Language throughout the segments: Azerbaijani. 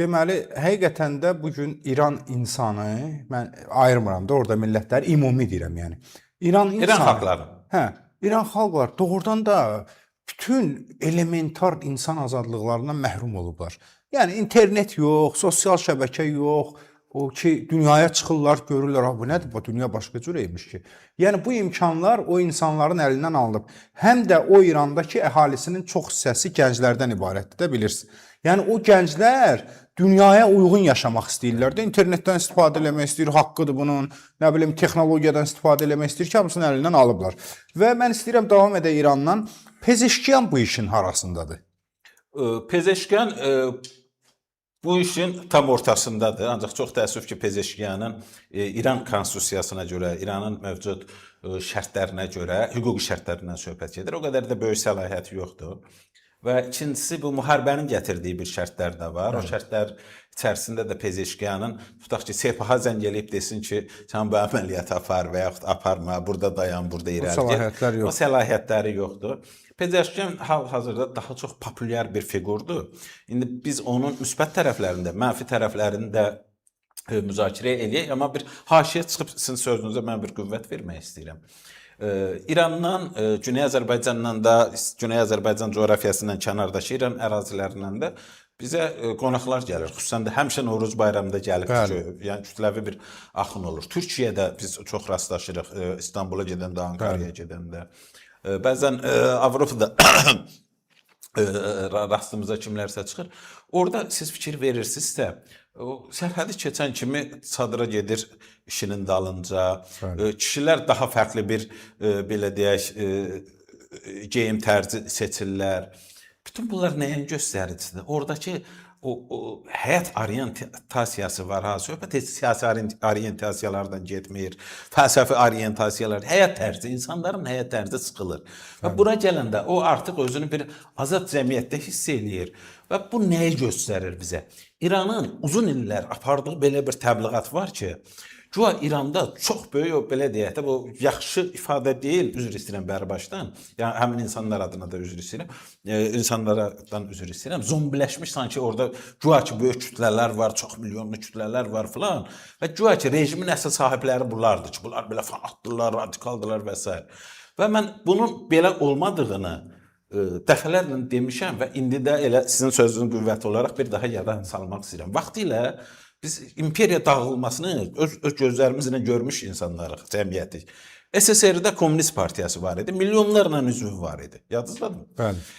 Deməli, həqiqətən də bugün İran insanı, mən ayırmıram da orada millətləri, ümumi deyirəm yəni. İran xalqları. Hə, İran xalqları doğrudan da bütün elementar insan azadlıqlarından məhrum olublar. Yəni internet yox, sosial şəbəkə yox, o ki dünyaya çıxırlar, görürlər, ha bu nədir? Bu dünya başqa cür imiş ki. Yəni bu imkanlar o insanların əlindən alınıb. Həm də o İrandakı əhalisinin çox hissəsi gənclərdən ibarətdir də bilirsiniz. Yəni o gənclər dünyaya uyğun yaşamaq istəyirlər də, internetdən istifadə eləmək istəyir, haqqıdır bunun, nə bilim texnologiyadan istifadə eləmək istəyir ki, hamısını əlindən alıblar. Və mən istəyirəm davam edək İrandan. Pezeşkiyan bu işin harasındadır? Pezeşkiyan bu işin tam ortasındadır. Ancaq çox təəssüf ki, Pezeşkiyanın İran konstitusiyasına görə, İranın mövcud şərtlərinə görə, hüquqi şərtlərindən söhbət gedir. O qədər də böyük səlahiyyəti yoxdur. Və ikincisi, bu müharibənin gətirdiyi bir şərtlər də var. O şərtlər içərisində də Pezeşkiyanın, tutaq ki, Sepaha zəng eləyib desin ki, sən bu əməliyyatı apar və yaxud aparma, burada dayan, burada irəli. O səlahiyyətləri yoxdur. Pezeşkiyan hal-hazırda daha çox populyar bir fiqurdur. İndi biz onun müsbət tərəflərində, mənfi tərəflərini də müzakirə eləyək, amma bir haşiyə çıxıb sizin sözünüzə mən bir qüvvət vermək istəyirəm. İrandan, Güney Azərbaycandan da, Güney Azərbaycan coğrafiyasından kənardakı İran ərazilərindən də bizə qonaqlar gəlir. Xüsusən də həmişə Novruz bayramında gəlib, yəni kütləvi bir axın olur. Türkiyədə biz çox rastlaşırıq, İstanbula gedəndə, Ankara'ya gedəndə. Bəzən Avropada rastımıza kimlərsə çıxır. Orada siz fikir verirsinizsə, o sərhədi keçən kimi çadıra gedir işinin dalınca. Kişilər daha fərqli bir belə deyək geyim tərzi seçirlər. Bütün bunlar nəyin göstəricisidir? Oradakı o həyat orientasiyası var ha. Söhbət heç siyasi orientasiyalardan getmir. Fəlsəfi orientasiyalar, həyat tərzi, insanların həyat tərzi sıxılır. Və bura gələndə o artıq özünü bir azad cəmiyyətdə hiss eləyir. Və bu nəyi göstərir bizə? İranın uzun illər apardığı belə bir təbliğat var ki, güya İranda çox böyük, belə deyək də, bu yaxşı ifadə deyil, üzr istəyirəm bəribaşdan, yəni həmin insanlar adına da üzr istəyirəm, insanlardan üzr istəyirəm, zombiləşmiş sanki orada güya ki böyük kütlələr var, çox milyonlu kütlələr var filan və güya ki rejimin əsas sahibləri bunlardır ki, bunlar belə fanatdırlar, radikaldılar və s. Və mən bunun belə olmadığını dəfələrlə demişəm və indi də elə sizin sözünün qüvvəti olaraq bir daha yada salmaq istəyirəm. Vaxtilə biz imperiya dağılmasını öz gözlərimizlə görmüş insanlarıq, cəmiyyətik. SSR-də Komünist Partiyası var idi, milyonlarla üzvü var idi. Yadınızdadır? Bəli.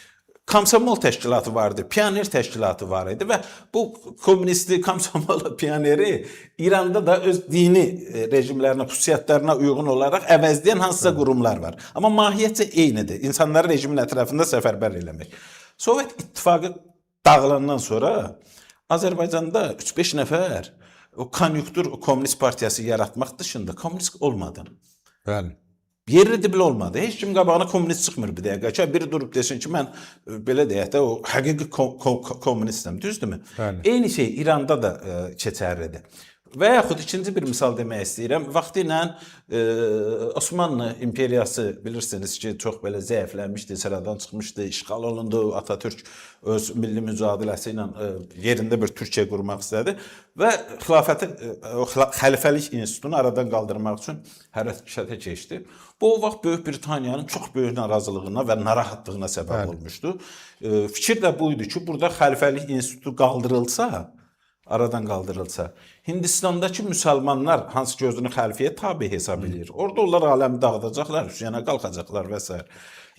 Komsomol təşkilatı vardı, Pioner təşkilatı var idi və bu komünisti, komsomol pioneri İranda da öz dini rejimlərinə, xüsusiyyətlərinə uyğun olaraq əvəzləyən hansısa qurumlar var. Amma mahiyyətcə eynidir. İnsanları rejimin ətrafında səfərbər eləmək. Sovet İttifaqı dağılandan sonra Azərbaycanda 3-5 nəfər o konjunktur Komünist Partiyası yaratmaq dışında komünist olmadı. Bəli. Yerli dibli olmadı. Heç kim qabağına komünist çıxmır bir dəqiqə. Biri durub desin ki, mən belə deyək də o həqiqi komünistəm, düzdürmü? Bəli. Eyni şey İranda da keçərlidir. Və yaxud ikinci bir misal demək istəyirəm. Vaxtilə Osmanlı imperiyası bilirsiniz ki, çox belə zəiflənmişdi, sıradan çıxmışdı, işğal olundu. Atatürk öz milli mücadiləsi ilə yerində bir Türkiyə qurmaq istədi və xəlifəlik institutunu aradan qaldırmaq üçün hərəkətə keçdi. Bu o vaxt Böyük Britaniyanın çox böyük narazılığına və narahatlığına səbəb olmuşdu. Fikir də buydu ki, burada xəlifəlik institutu qaldırılsa, aradan qaldırılsa, Hindistandakı müsəlmanlar hansı ki özünü xəlifəyə tabi hesab edir. Orada onlar aləmi dağıdacaqlar, üsyana qalxacaqlar və s.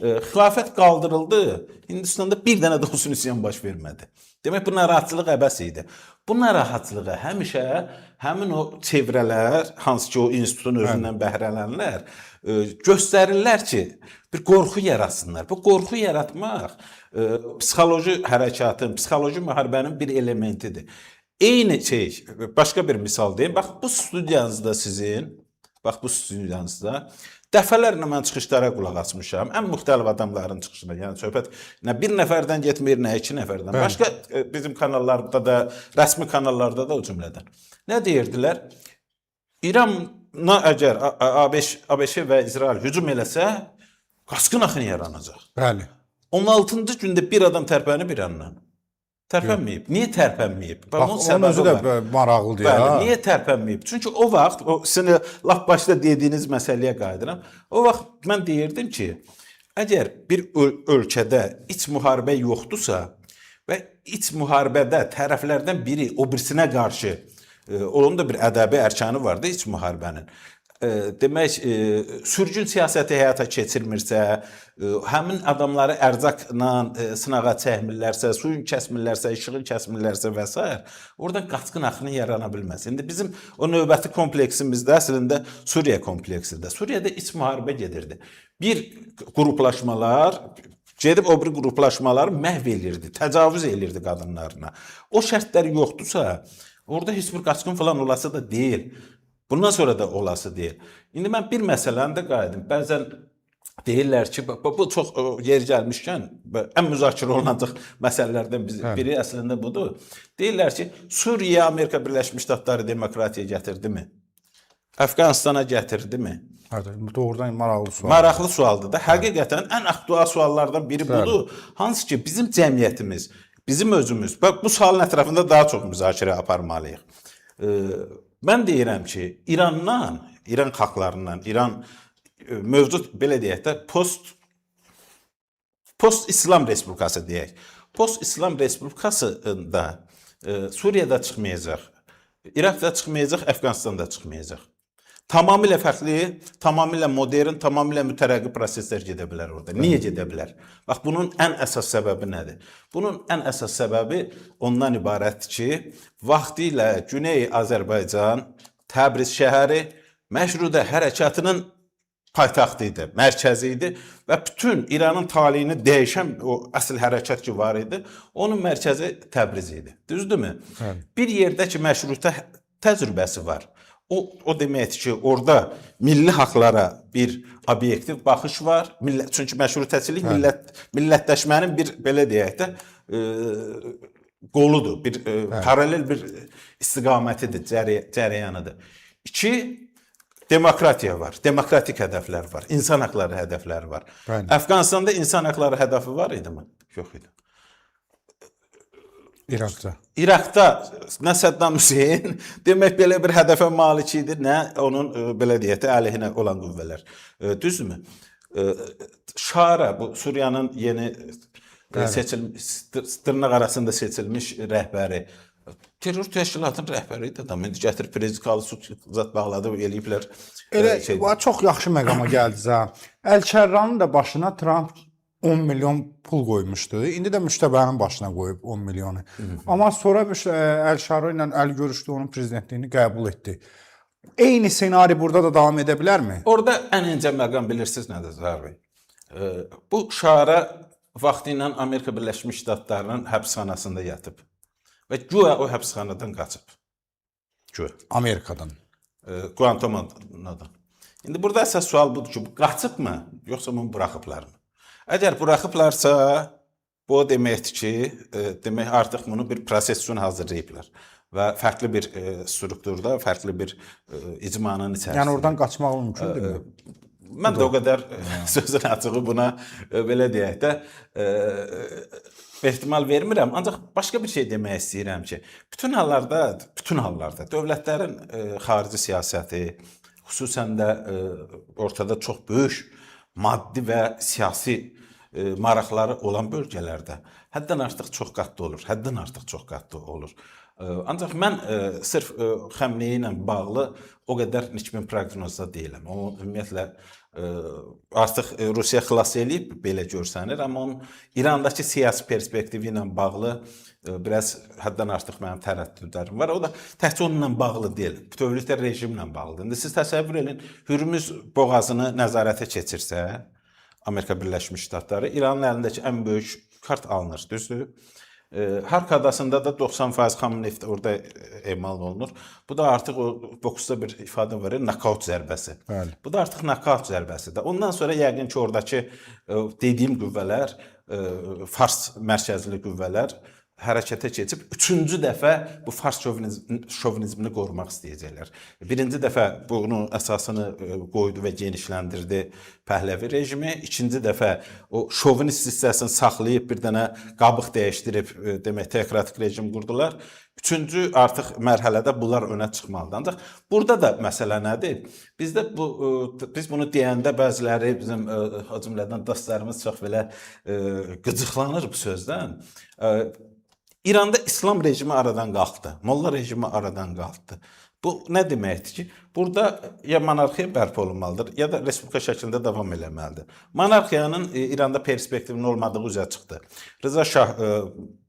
Xilafət qaldırıldı, Hindistanda bir dənə də olsun üsyan baş vermədi. Demək, bu narahatçılıq əbəs idi. Bu narahatçılığı həmişə həmin o çevrələr, hansı ki o institutun özündən bəhrələnlər, göstərirlər ki, bir qorxu yaratsınlar. Bu qorxu yaratmaq psixoloji hərəkatın, psixoloji müharibənin bir elementidir. Eyni şey, başqa bir misal deyim. Bax, bu studiyanızda sizin, bax bu studiyanızda dəfələrlə mən çıxışlara qulaq asmışam. Ən müxtəlif adamların çıxışına. Yəni söhbət nə bir nəfərdən getmir, nə iki nəfərdən. Başqa bizim kanallarda da, rəsmi kanallarda da o cümlədən. Nə deyirdilər? İrana əgər ABŞ və İsrail hücum eləsə, qaçqın axın yaranacaq. Bəli. 16-cı gündə bir adam tərpənib İrandan. Tərpənməyib. Niyə tərpənməyib? Bax, Bunun onun özü səbəbi də var. maraqlıdır Bəli, ya. niyə tərpənməyib? Çünki o vaxt, o sizin lap başda dediyiniz məsələyə qayıdıram. O vaxt mən deyirdim ki, əgər bir ölkədə iç müharibə yoxdursa və iç müharibədə tərəflərdən biri o birisinə qarşı, onun da bir ədəbi ərkanı vardı iç müharibənin. Demək, sürgün siyasəti həyata keçirmirsə, həmin adamları ərzaqla sınağa çəkmirlərsə, suyun kəsmirlərsə, işığın kəsmirlərsə və s. oradan qaçqın axını yarana bilməz. İndi bizim o növbəti kompleksimizdə əslində Suriya kompleksidir. Suriyada iç müharibə gedirdi. Bir qruplaşmalar gedib o bir qruplaşmaları məhv elirdi, təcavüz elirdi qadınlarına. O şərtlər yoxdursa, orada heç bir qaçqın falan olası da deyil. Bundan sonra da olası deyil. İndi mən bir məsələni də qayıdım. Bəzən deyirlər ki, bu çox yer gəlmişkən ən müzakirə olunacaq məsələlərdən biri əslində budur. Deyirlər ki, Suriya Amerika Birləşmiş Ştatları demokratiya gətirdimi? Əfqanistana gətirdimi? Doğrudan maraqlı sual. Maraqlı sualdır da. Həqiqətən ən aktual suallardan biri budur. Hansı ki, bizim cəmiyyətimiz, bizim özümüz, bu sualın ətrafında daha çox müzakirə aparmalıyıq. Mən deyirəm ki, İran xalqlarından, İran mövcud belə deyək də post-İslam Respublikası deyək. Post-İslam Respublikasında Suriyada çıxmayacaq, İraqda çıxmayacaq, Əfqanistanda çıxmayacaq. Tamamilə fərqli, tamamilə modern, tamamilə mütərəqqi proseslər gedə bilər orada. Niyə gedə bilər? Bax, bunun ən əsas səbəbi nədir? Bunun ən əsas səbəbi ondan ibarətdir ki, vaxtilə Güney Azərbaycan, Təbriz şəhəri Məşrudə hərəkatının paytaxtı idi, mərkəzi idi və bütün İranın taleyini dəyişən o əsl hərəkat ki var idi, onun mərkəzi Təbriz idi. Düzdürmü? Bir yerdə ki, məşrutə təcrübəsi var. O deməkdir ki, orada milli haqlara bir obyektiv baxış var. Çünki məşrutəçilik millətləşmənin bir, belə deyək də, qoludur, bir paralel bir istiqamətidir, cərəyanıdır. 2, demokratiya var, demokratik hədəflər var, insan haqları hədəfləri var. Əfqanistanda insan haqları hədəfi var idi mi? Yox idi. İraqda nə Səddam Hüseyn demək belə bir hədəfə malik idi, nə onun belə deyək də əleyhinə olan qüvvələr. Düzdürmü? Şara, bu Suriyanın yeni seçilmiş, dırnaq arasında seçilmiş rəhbəri, terror təşkilatının rəhbəri idi adam. İndi gətirib prezikalı zat bağladı, eləyiblər. Elə çox yaxşı məqama gəldiniz. Əl-Kərranın da başına Trump 10 milyon pul qoymuşdu. İndi də Müştəbənin başına qoyub 10 milyonu. Amma sonra Əl-Şaro ilə əl görüşdü, onun prezidentliyini qəbul etdi. Eyni senari burada da davam edə bilərmi? Orada ən incə məqam bilirsiniz nədir Zahir bəy? Bu Şara vaxtı ilə Amerika Birləşmiş Ştatlarının həbsxanasında yatıb və güya o həbsxanadan qaçıb. Güya. Amerikadan. Guantanamo'dan. İndi burada əsas sual budur ki, bu qaçıbmı, yoxsa bunu buraxıblarmı? Əgər buraxıblarsa, bu deməkdir ki, demək artıq bunu bir proses üçün hazırlayıblar və fərqli bir strukturda, fərqli bir icmanın içərisində. Yəni oradan qaçmaq mümkündürmü? Mən də o qədər sözün açığı buna belə deyək də ehtimal vermirəm. Ancaq başqa bir şey demək istəyirəm ki, bütün hallarda dövlətlərin xarici siyasəti, xüsusən də ortada çox böyük maddi və siyasi maraqları olan bölgələrdə həddən artıq çox qatlı olur. Ancaq mən sırf xəmliyi ilə bağlı o qədər nikbin proqnozda deyiləm. O ümumiyyətlə artıq Rusiya xilas eləyib belə görsənir, amma onun İrandakı siyasi perspektivi ilə bağlı biraz həddən artıq mənim tərəddüdlərim var. O da təkcə onunla bağlı deyil, bütövlükdə rejimlə bağlıdır. İndi siz təsəvvür edin, Hürmüz boğazını nəzarətə keçirsə, Amerika Birləşmiş Ştatları İranın əlindəki ən böyük kart alınır, düzdür? Hark adasında da 90% xam neft orada emal olunur. Bu da artıq o boksda bir ifadə var, nokaut zərbəsi. Bəli. Bu da artıq nokaut zərbəsidir. Ondan sonra yəqin ki, oradakı dediyim qüvvələr, Fars mərkəzli qüvvələr hərəkətə keçib üçüncü dəfə bu fars şovinizmini qorumaq istəyəcəklər. Birinci dəfə bunun əsasını qoydu və genişləndirdi Pəhləvi rejimi. İkinci dəfə o şovinist hissəsini saxlayıb bir dənə qabıq dəyişdirib demək teokratik rejim qurdular. Üçüncü artıq mərhələdə bunlar önə çıxmalıdır. Ancaq burada da məsələ nədir? Biz bunu deyəndə bəziləri bizim o cümlədən dostlarımız çox belə qıcıqlanır bu sözdən. İranda İslam rejimi aradan qalxdı, Molla rejimi aradan qalxdı. Bu nə deməkdir ki, burada ya monarxiya bərpa olunmalıdır, ya da respublika şəklində davam eləməlidir. Monarxiyanın İranda perspektivinin olmadığı üzə çıxdı. Rıza Şah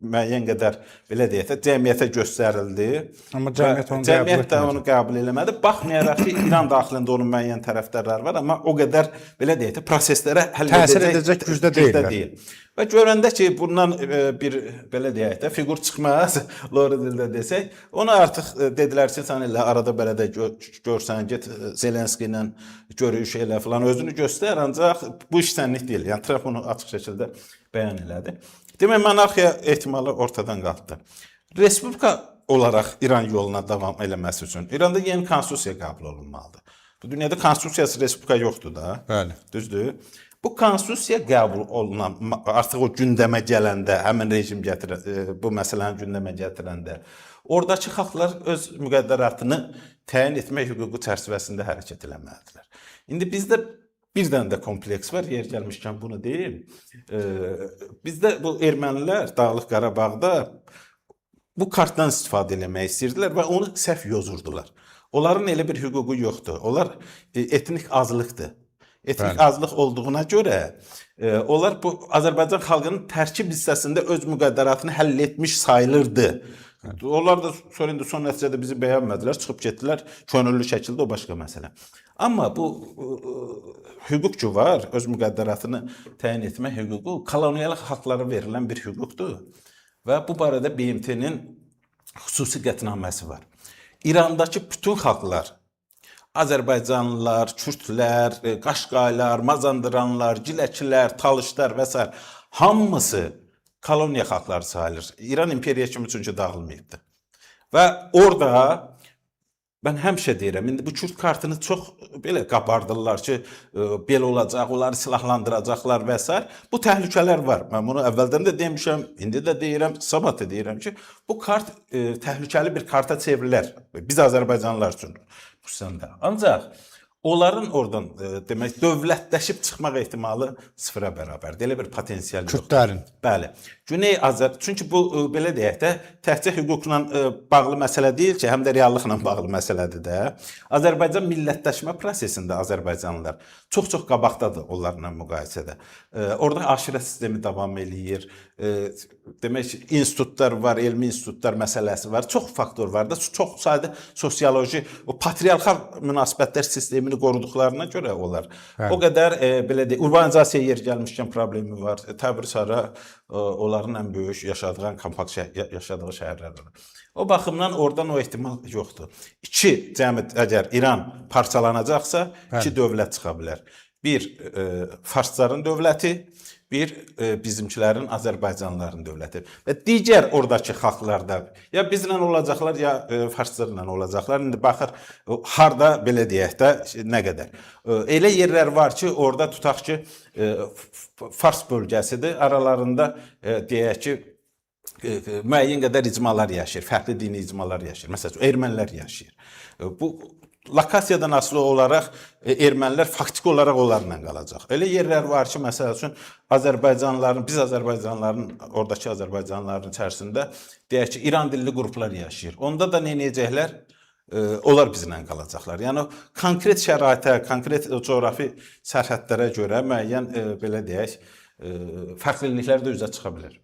müəyyən qədər belə deyək də cəmiyyətə göstərildi. Amma cəmiyyət onu qəbul eləmədi. Baxmayaraq ki, İran daxilində onun müəyyən tərəfdarları var, amma o qədər belə deyək də proseslərə təsir edəcək gücdə deyil. Və görəndə ki, bundan bir belə deyək də fiqur çıxmaz, Lori dildə desək, ona artıq dedilər ki, sən elə arada belə də görsən, get Zelenski ilə görüş elə falan, özünü göstər, ancaq bu iş sənlik deyil. Yəni Trump onu açıq şəkildə bəyan elədi. Demək, monarxiya ehtimalı ortadan qalxdı. Respublika olaraq İran yoluna davam eləməsi üçün İranda yeni konstitusiya qəbul olunmalıdır. Bu dünyada konstitusiyası respublika yoxdur da. Bəli. Düzdür? Bu konstitusiya qəbul olunan, artıq o gündəmə gələndə, həmin rejim bu məsələni gündəmə gətirəndə, oradakı xalqlar öz müqəddəratını təyin etmək hüququ çərçivəsində hərəkət eləməlidirlər. İndi bizdə bir dənə də kompleks var, yer gəlmişkən bunu deyim. Bizdə bu ermənilər Dağlıq Qarabağda bu kartdan istifadə eləmək istəyirdilər və onu səhv yozurdular. Onların elə bir hüququ yoxdur. Onlar etnik azlıqdır. Etnik azlıq olduğuna görə onlar bu Azərbaycan xalqının tərkib hissəsində öz müqəddəratını həll etmiş sayılırdı. Onlar da son nəticədə bizi bəyənmədilər, çıxıb getdilər könüllü şəkildə, o başqa məsələ. Amma bu hüquq ki var, öz müqəddəratını təyin etmə hüququ kolonial xalqlara verilən bir hüquqdur və bu barədə BMT-nin xüsusi qətnaməsi var. İrandakı bütün xalqlar, Azərbaycanlılar, Kürdlər, Qaşqaylar, Mazandıranlar, Giləkilər, Talışlar və s. hamısı koloniya xalqları sayılır. İran imperiya kimi çünki dağılmayıbdır. Və orada mən həmişə deyirəm, indi bu Kürd kartını çox belə qabardırlar ki, belə olacaq, onları silahlandıracaqlar və s. Bu təhlükələr var. Mən bunu əvvəldən də demişəm, indi də deyirəm, sabah da deyirəm ki, bu kart təhlükəli bir karta çevrilər. Biz Azərbaycanlılar üçün. Ancaq onların oradan demək dövlətləşib çıxmaq ehtimalı sıfıra bərabərdir. Elə bir potensial yoxdur. Kürdlərin. Bəli. Güney Azər, çünki bu belə deyək də təkcə hüquqla bağlı məsələ deyil ki, həm də reallıqla bağlı məsələdir də. Azərbaycan millətləşmə prosesində Azərbaycanlılar çox qabaqdadır onlarla müqayisədə. Orada aşirə sistemi davam eləyir. Demək ki, institutlar var, elmi institutlar məsələsi var. Çox faktor var da, çox sadə sosioloji, o patriarxal münasibətlər sistemini qoruduqlarına görə onlar. O qədər belə deyək, urbanizasiya yer gəlmişkən problemi var. Təbriz hara onların ən böyük yaşadığı kompakt yaşadığı şəhərlərdir. O baxımdan oradan o ehtimal yoxdur. İki cəmiyyət, əgər İran parçalanacaqsa, iki dövlət çıxa bilər. Bir, farsların dövləti, bir, bizimkilərin, Azərbaycanlıların dövləti. Və digər oradakı xalqlarda ya bizlə olacaqlar, ya farslarla olacaqlar. İndi baxır, harda belə deyək də, nə qədər. Elə yerlər var ki, orada tutaq ki, Fars bölgəsidir, aralarında deyək ki, müəyyən qədər icmalar yaşayır, fərqli dini icmalar yaşayır. Məsələn, ermənilər yaşayır. Bu lokasiyadan asılı olaraq ermənilər faktiki olaraq onlarla qalacaq. Elə yerlər var ki, məsəl üçün Azərbaycanlıların, biz Azərbaycanlıların, oradakı Azərbaycanlıların içərisində deyək ki, İran dilli qruplar yaşayır. Onda da nə edəcəklər? Onlar bizlə qalacaqlar. Yəni konkret şəraitə, konkret coğrafi sərhədlərə görə müəyyən belə deyək, fərqliliklər də üzə çıxa bilər.